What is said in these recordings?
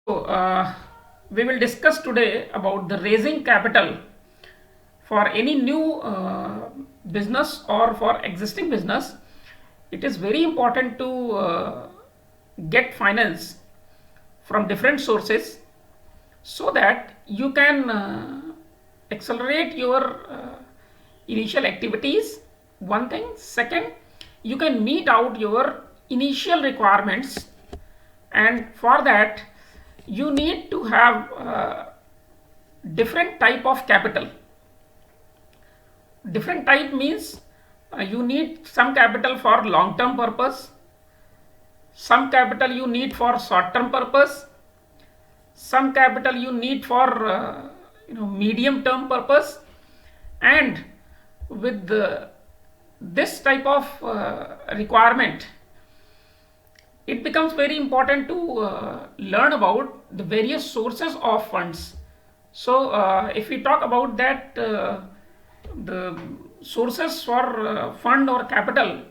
So, we will discuss today about the raising capital for any new business or for existing business. It is very important to get finance from different sources so that you can accelerate your initial activities. One thing. Second, you can meet out your initial requirements, and for that you need to have different type of capital. Different type means you need some capital for long term purpose, some capital you need for short term purpose, some capital you need for medium term purpose. And with this type of requirement, it becomes very important to learn about the various sources of funds. So, if we talk about that, the sources for fund or capital,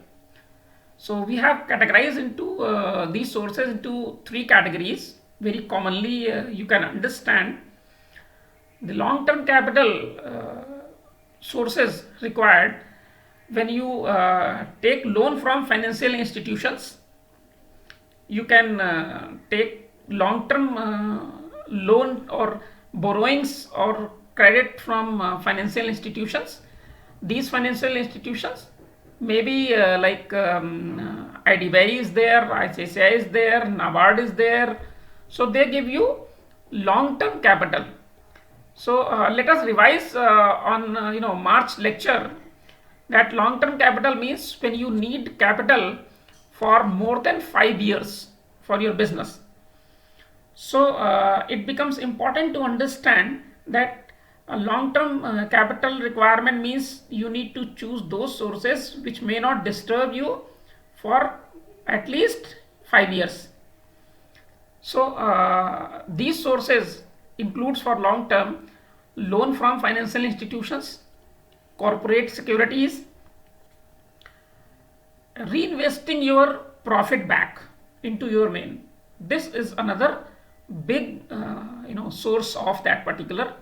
so we have categorized into these sources into three categories. Very commonly, you can understand the long-term capital sources required when you take loan from financial institutions. You can take long-term loan or borrowings or credit from financial institutions. These financial institutions maybe like IDBI is there, ICICI is there, NABARD is there. So they give you long-term capital. So let us revise on March lecture that long-term capital means when you need capital for more than 5 years for your business. So it becomes important to understand that a long-term capital requirement means you need to choose those sources which may not disturb you for at least 5 years. So these sources includes for long term loan from financial institutions, corporate securities, reinvesting your profit back into your main. This is another big source of that particular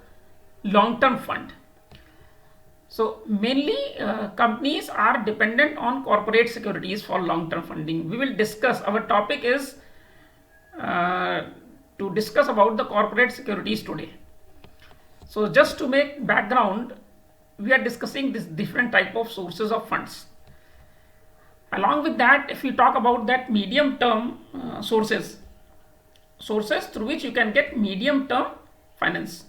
long term fund. So mainly companies are dependent on corporate securities for long term funding. We will discuss, our topic is to discuss about the corporate securities today. So just to make background, we are discussing this different type of sources of funds. Along with that, if we talk about that medium term sources through which you can get medium term finance.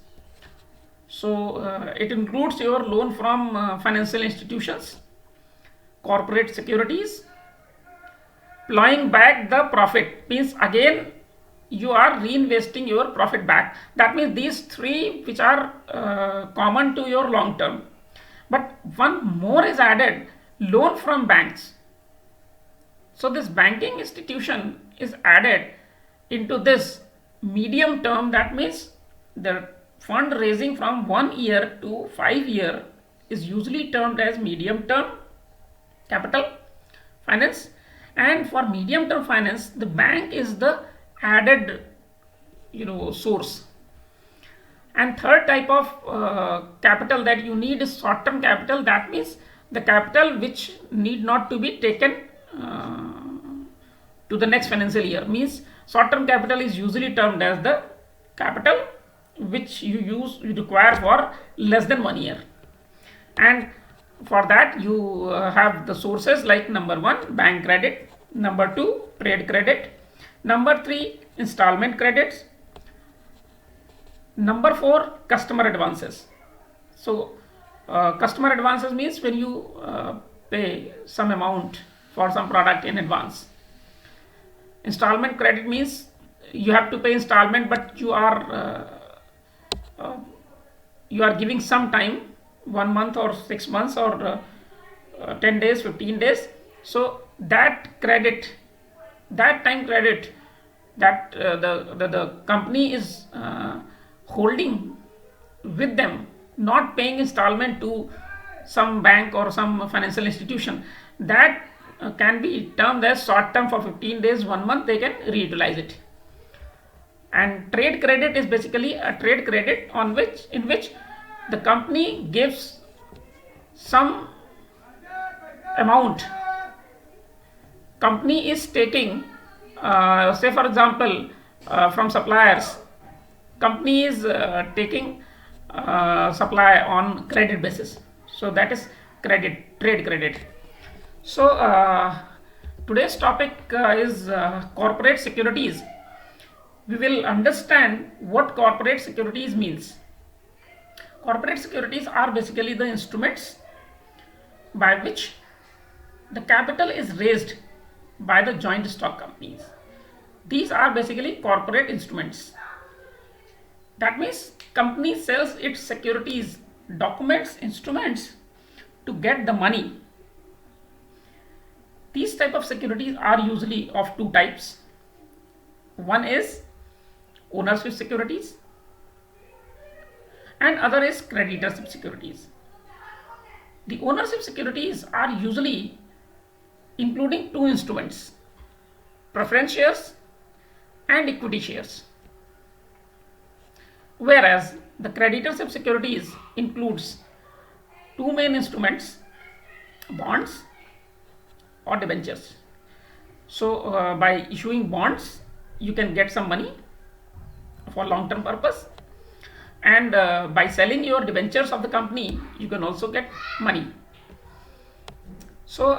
So it includes your loan from financial institutions, corporate securities, plowing back the profit means again you are reinvesting your profit back. That means these three which are common to your long term. But one more is added, loan from banks. So this banking institution is added into this medium term. That means the fund raising from 1 year to 5 year is usually termed as medium term capital finance. And for medium term finance, the bank is the added source. And third type of capital that you need is short term capital. That means the capital which need not to be taken to the next financial year. Means short term capital is usually termed as the capital which you require for less than 1 year. And for that you have the sources like number 1 bank credit, number 2 trade credit, number 3 installment credits, number 4 customer advances. So customer advances means when you pay some amount for some product in advance. Installment credit means you have to pay installment but you are giving some time, 1 month or 6 months or 10 days, 15 days. So that credit, that time credit that the company is holding with them, not paying installment to some bank or some financial institution, that can be termed as short term for 15 days, 1 month they can reutilize it. And trade credit is basically a trade credit in which the company gives some amount. Company is taking, say for example, from suppliers. Company is taking supply on credit basis. So that is trade credit. So today's topic is corporate securities. We will understand what corporate securities means. Corporate securities are basically the instruments by which the capital is raised by the joint stock companies. These are basically corporate instruments. That means company sells its securities, documents, instruments to get the money. These type of securities are usually of two types. One is ownership securities and other is creditorship securities. The ownership securities are usually including two instruments, preference shares and equity shares, whereas the creditorship securities includes two main instruments, bonds or debentures. So by issuing bonds you can get some money for long term purpose, and by selling your debentures of the company you can also get money. So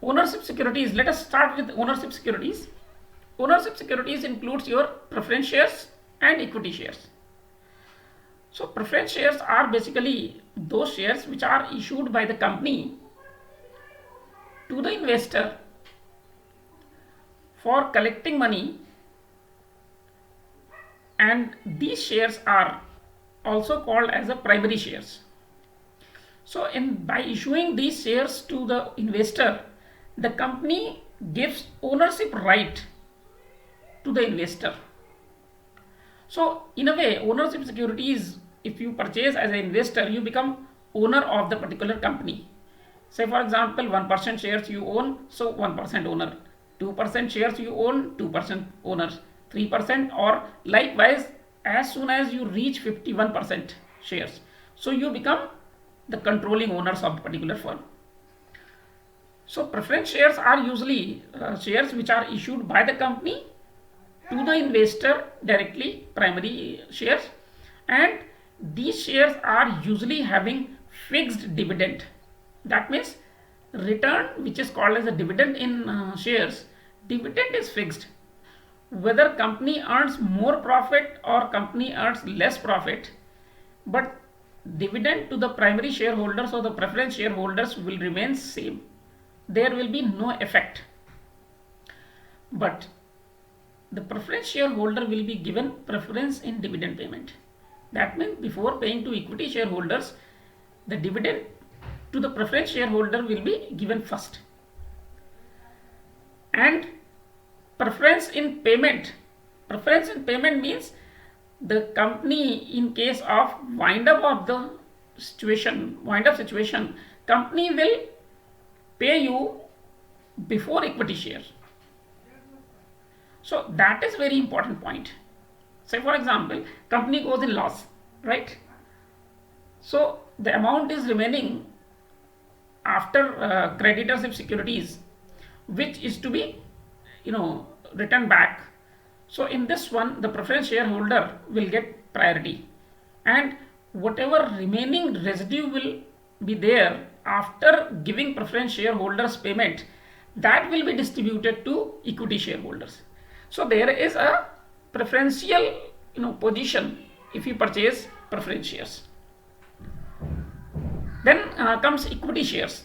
ownership securities, let us start with ownership securities. Ownership securities includes your preference shares and equity shares. So preference shares are basically those shares which are issued by the company to the investor for collecting money, and these shares are also called as a primary shares. So by issuing these shares to the investor, the company gives ownership right to the investor. So in a way, ownership securities, if you purchase as an investor, you become owner of the particular company. Say for example, 1% shares you own, so 1% owner. 2% shares you own, 2% owners. 3%, or likewise as soon as you reach 51% shares, so you become the controlling owners of the particular firm. So preference shares are usually shares which are issued by the company to the investor directly, primary shares, and these shares are usually having fixed dividend. That means return, which is called as a dividend in shares, dividend is fixed. Whether company earns more profit or company earns less profit, but dividend to the primary shareholders or the preference shareholders will remain same. There will be no effect. But the preference shareholder will be given preference in dividend payment. That means before paying to equity shareholders, the dividend to the preference shareholder will be given first. And preference in payment means the company, in case of wind up situation, company will pay you before equity share. So that is very important point. Say for example, company goes in loss, right? So the amount is remaining after creditorship securities, which is to be returned back. So in this one, the preference shareholder will get priority, and whatever remaining residue will be there after giving preference shareholders payment, that will be distributed to equity shareholders. So there is a preferential position if you purchase preference shares. Then comes equity shares.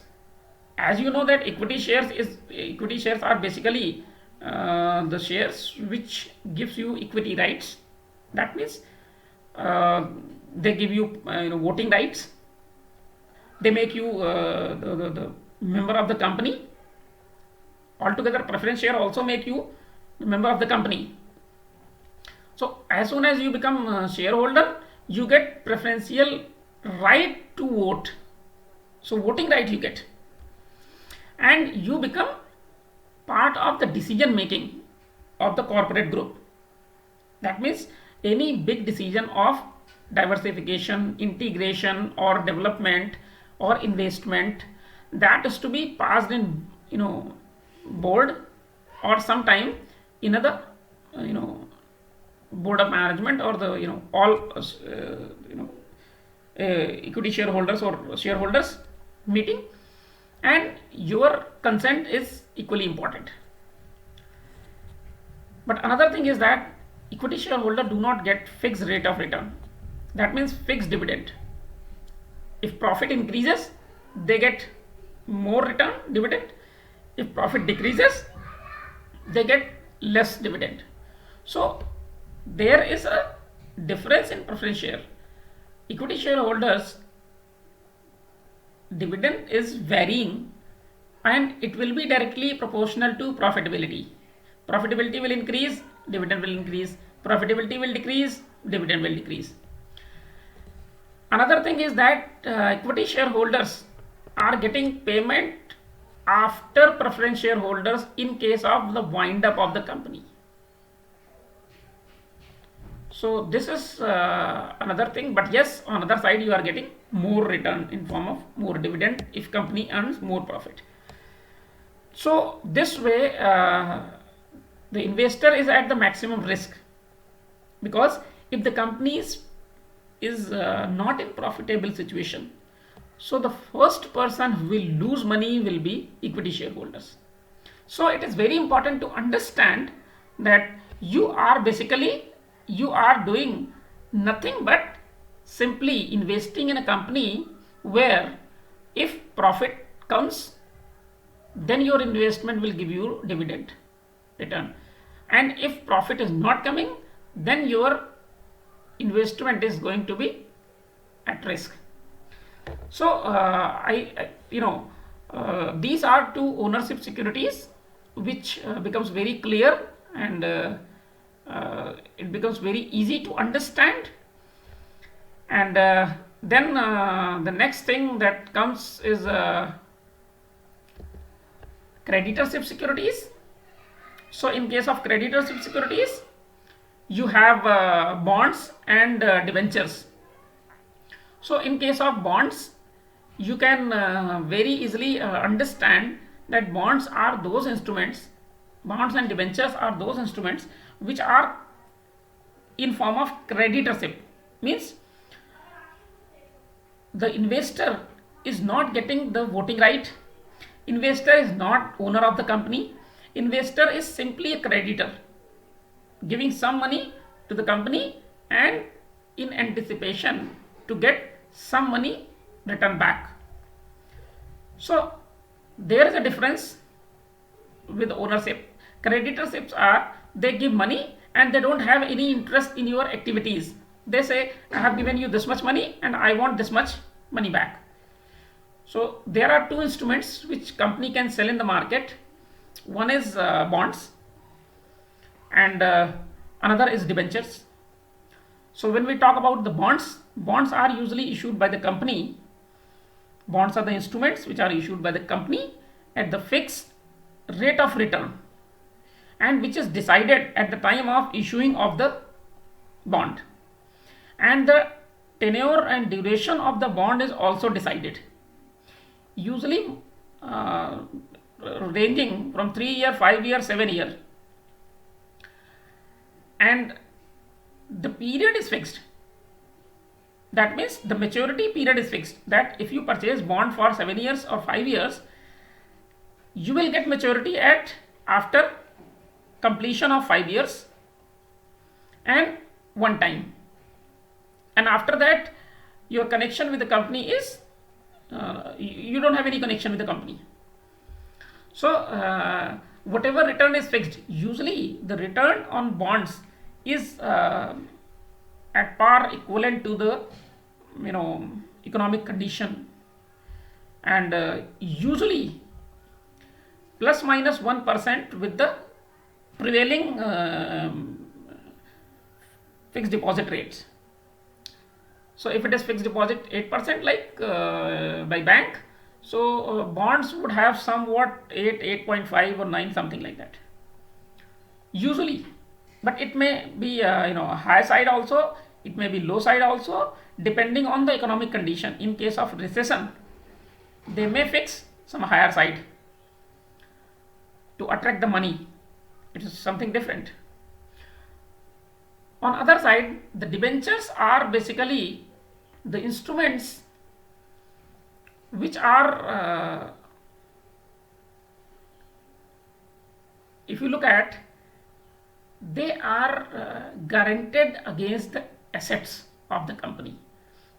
As you know that equity shares are basically the shares which gives you equity rights. That means they give you voting rights. They make you the member of the company. Altogether, preference share also make you member of the company. So as soon as you become a shareholder, you get preferential right to vote. So voting right you get, and you become part of the decision making of the corporate group. That means any big decision of diversification, integration, or development or investment, that is to be passed in board, or sometime in the board of management, or the all equity shareholders or shareholders meeting, and your consent is equally important. But another thing is that equity shareholder do not get fixed rate of return. That means fixed dividend. If profit increases, they get more return dividend. If profit decreases, they get less dividend. So there is a difference in preference share. Equity shareholders dividend is varying, and it will be directly proportional to profitability. Profitability will increase, dividend will increase. Profitability will decrease, dividend will decrease. Another thing is that equity shareholders are getting payment after preference shareholders in case of the wind up of the company. So this is another thing. But yes, on the other side, you are getting more return in form of more dividend if company earns more profit. So this way, the investor is at the maximum risk, because if the company is not in profitable situation, so the first person who will lose money will be equity shareholders. So it is very important to understand that you are doing nothing but simply investing in a company where if profit comes, then your investment will give you dividend return, and if profit is not coming, then your investment is going to be at risk. So these are two ownership securities which becomes very clear, and it becomes very easy to understand. And then the next thing that comes is creditorship securities. So in case of creditorship securities, you have bonds and debentures. So in case of bonds, you can very easily understand that bonds are those instruments, bonds and debentures are those instruments which are in form of creditorship. Means the investor is not getting the voting right, investor is not owner of the company, investor is simply a creditor giving some money to the company and in anticipation to get some money returned back. So there is a difference with ownership. Creditorships are, they give money and they don't have any interest in your activities. They say, I have given you this much money and I want this much money back. So there are two instruments which company can sell in the market. One is bonds and another is debentures. So when we talk about the bonds, bonds are usually issued by the company. Bonds are the instruments which are issued by the company at the fixed rate of return, and which is decided at the time of issuing of the bond, and the tenure and duration of the bond is also decided, usually ranging from 3 year, 5 year, 7 year, and the period is fixed. That means the maturity period is fixed, that if you purchase bond for 7 years or 5 years, you will get maturity at after completion of 5 years and one time, and after that your connection with the company is you don't have any connection with the company. So whatever return is fixed, usually the return on bonds is at par equivalent to the economic condition, and usually plus minus 1% with the prevailing fixed deposit rates. So if it is fixed deposit 8% like by bank, So bonds would have somewhat 8, 8.5 or 9, something like that usually. But it may be high side also, it may be low side also, depending on the economic condition. In case of recession, they may fix some higher side to attract the money. It is something different. On other side, the debentures are basically the instruments which are if you look at, they are guaranteed against the assets of the company.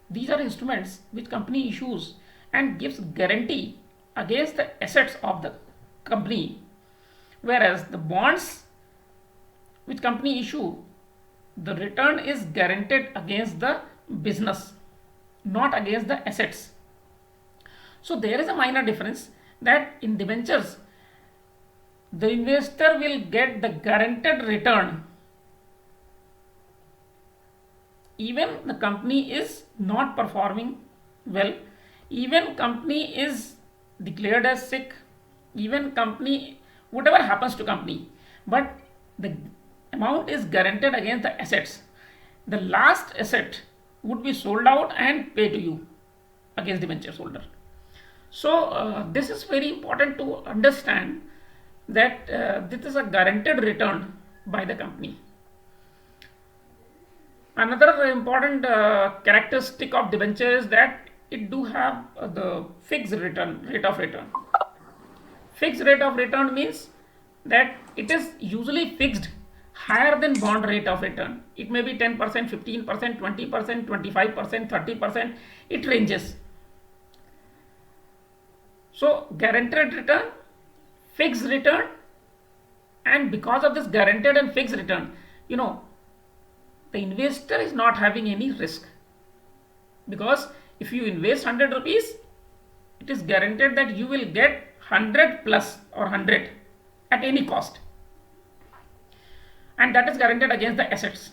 These are instruments which company issues and gives guarantee against the assets of the company, whereas the bonds which company issue, the return is guaranteed against the business, not against the assets. So there is a minor difference, that in debentures the investor will get the guaranteed return even the company is not performing well, even company is declared as sick, even company, whatever happens to company, but the amount is guaranteed against the assets. The last asset would be sold out and pay to you against the debenture holder. So this is very important to understand, that this is a guaranteed return by the company. Another important characteristic of debenture is that it do have the fixed rate of return. Fixed rate of return means that it is usually fixed higher than bond rate of return. It may be 10%, 15%, 20%, 25%, 30%, it ranges. So guaranteed return, fixed return, and because of this guaranteed and fixed return, the investor is not having any risk, because if you invest 100 rupees, it is guaranteed that you will get 100 plus or 100 at any cost, and that is guaranteed against the assets.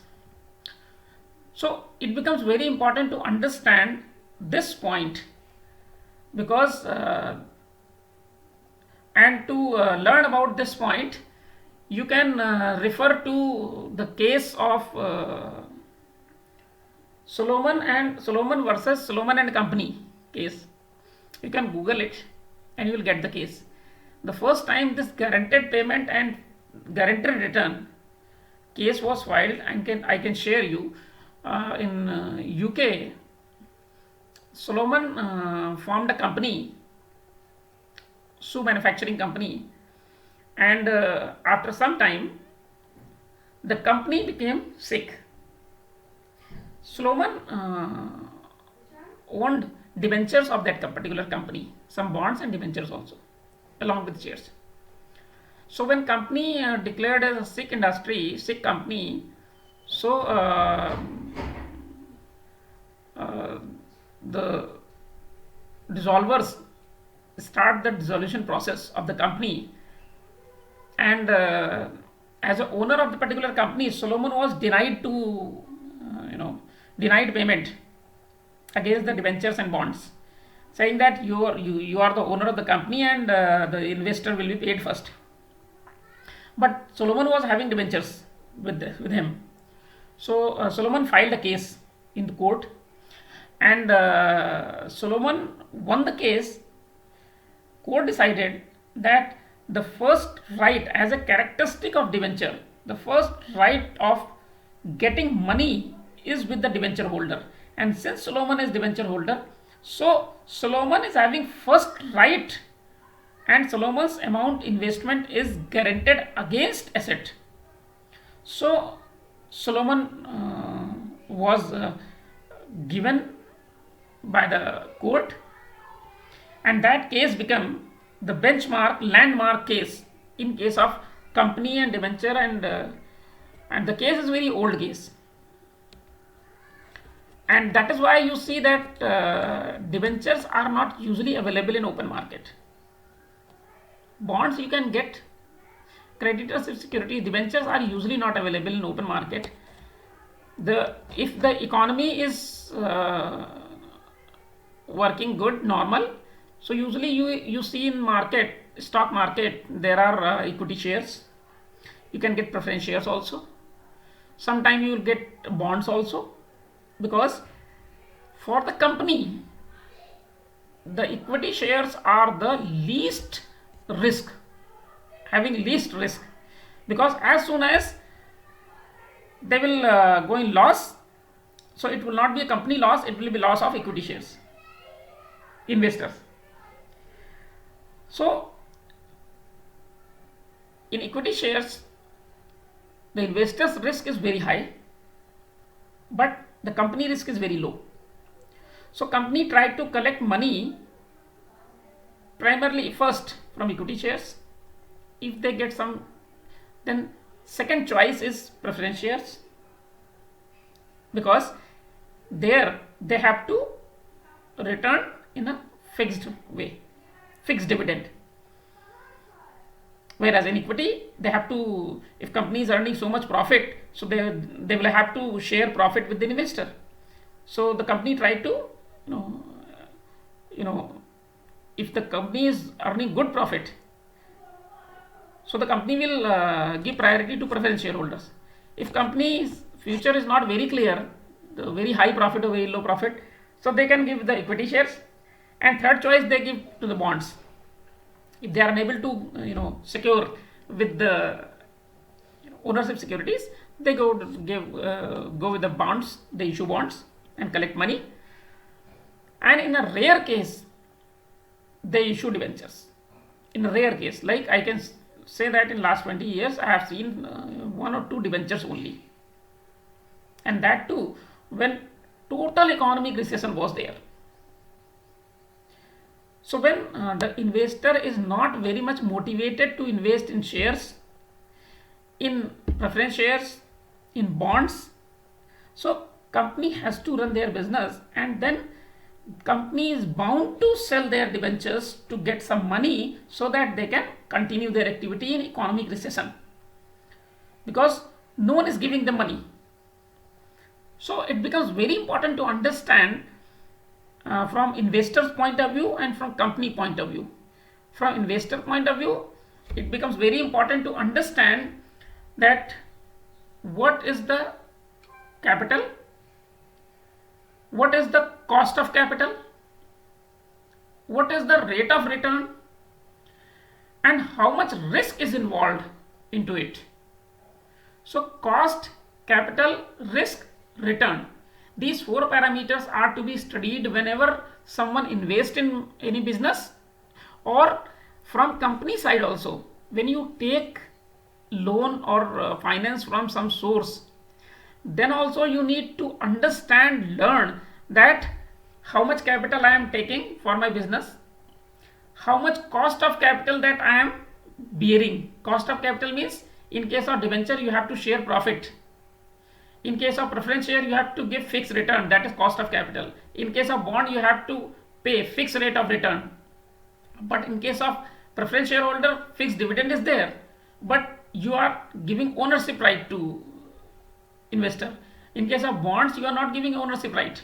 So it becomes very important to understand this point, because and to learn about this point, you can refer to the case of Solomon versus Solomon and Company case. You can Google it and you will get the case. The first time this guaranteed payment and guaranteed return case was filed, I can share you in UK. Solomon formed a company, shoe manufacturing company, and after some time the company became sick. Solomon owned debentures of that particular company, some bonds and debentures also, along with shares. So when company declared as a sick company, so the dissolvers start the dissolution process of the company, and as a owner of the particular company, Solomon was denied payment against the debentures and bonds, saying that you are the owner of the company and the investor will be paid first. But Solomon was having debentures with him, so Solomon filed a case in the court, and Solomon won the case. Court decided that the first right, as a characteristic of debenture, the first right of getting money is with the debenture holder, and since Solomon is debenture holder, so Solomon is having first right, and Solomon's amount investment is guaranteed against asset. So Solomon was given by the court, and that case became the benchmark landmark case in case of company and debenture, and the case is very old case, and that is why you see that debentures are not usually available in open market. Bonds you can get, creditors security, debentures are usually not available in open market. If the economy is working good, normal, So usually you see in stock market, there are equity shares. You can get preference shares also. Sometime you will get bonds also, because for the company, the equity shares are the least risk, having least risk, because as soon as they will go in loss, so it will not be a company loss, it will be loss of equity shares investors. So in equity shares, the investors risk is very high, but the company risk is very low. So company try to collect money primarily first from equity shares. If they get some, then second choice is preference shares, because there they have to return in a fixed way, fixed dividend. Whereas in equity, they have to, if company is earning so much profit, so they will have to share profit with the investor. So the company try to, you know, you know, if the company is earning good profit, so the company will give priority to preference shareholders. If company's future is not very clear, the very high profit or very low profit, so they can give the equity shares, and third choice they give to the bonds. If they are unable to secure with the ownership securities, they go with the bonds, they issue bonds and collect money. And in a rare case, they issue debentures. In a rare case, like I can say that in last 20 years I have seen one or two debentures only, and that too when total economic recession was there. So when the investor is not very much motivated to invest in shares, in preference shares, in bonds, so company has to run their business, and then company is bound to sell their debentures to get some money so that they can continue their activity in economic recession, because no one is giving them money. So it becomes very important to understand from investor's point of view and from company point of view. From investor point of view, it becomes very important to understand that what is the capital, what is the cost of capital, what is the rate of return, and how much risk is involved into it. So cost, capital, risk, return, these four parameters are to be studied whenever someone invests in any business, or from company side also. When you take loan or finance from some source, then also you need to understand, learn that how much capital I am taking for my business, how much cost of capital that I am bearing. Cost of capital means in case of debenture you have to share profit. In case of preference share you have to give fixed return, that is cost of capital. In case of bond you have to pay fixed rate of return. But in case of preference shareholder, fixed dividend is there, but you are giving ownership right to investor. In case of bonds you are not giving ownership right,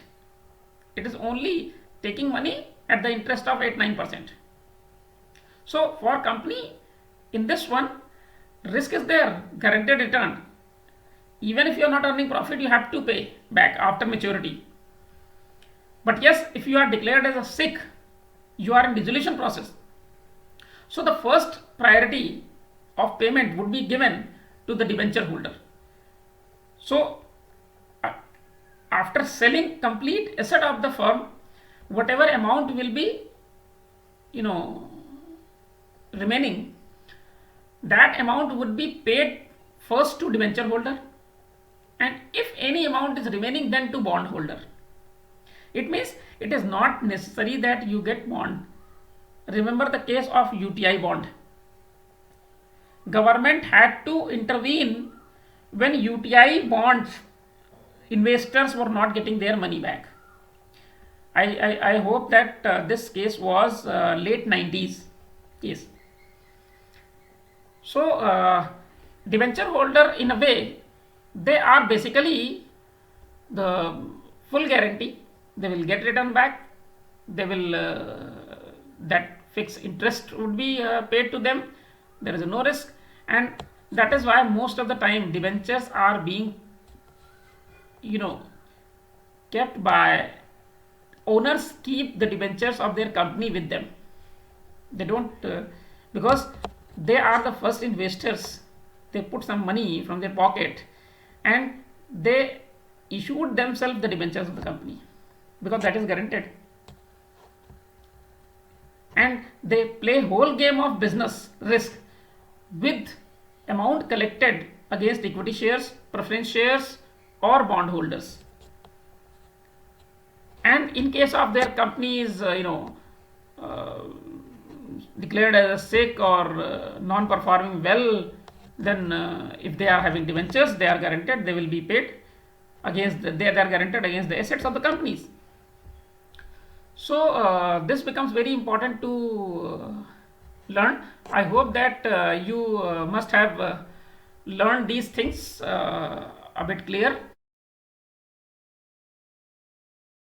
it is only taking money at the interest of 8-9%. So for company, in this one, risk is there, guaranteed return. Even if you are not earning profit, you have to pay back after maturity. But yes, if you are declared as a sick, you are in dissolution process, so the first priority of payment would be given to the debenture holder. So after selling complete asset of the firm, whatever amount will be remaining, that amount would be paid first to debenture holder, and if any amount is remaining, then to bond holder. It means it is not necessary that you get bond. Remember the case of UTI bond. Government had to intervene when UTI bonds investors were not getting their money back. I hope that this case was late 90s case. So debenture holder, in a way, they are basically the full guarantee. They will get return back. They will that fixed interest would be paid to them. There is no risk, and that is why most of the time debentures are being, you know, kept by owners, keep the debentures of their company with them. They don't, because they are the first investors. They put some money from their pocket, and they issued themselves the debentures of the company, because that is guaranteed. And they play whole game of business risk with amount collected against equity shares, preference shares, or bondholders. And in case of their company is uh, declared as a sick or non-performing well, then if they are having debentures, they are guaranteed, they will be paid against they are guaranteed against the assets of the companies. So this becomes very important to learn. I hope that you must have learned these things a bit clear.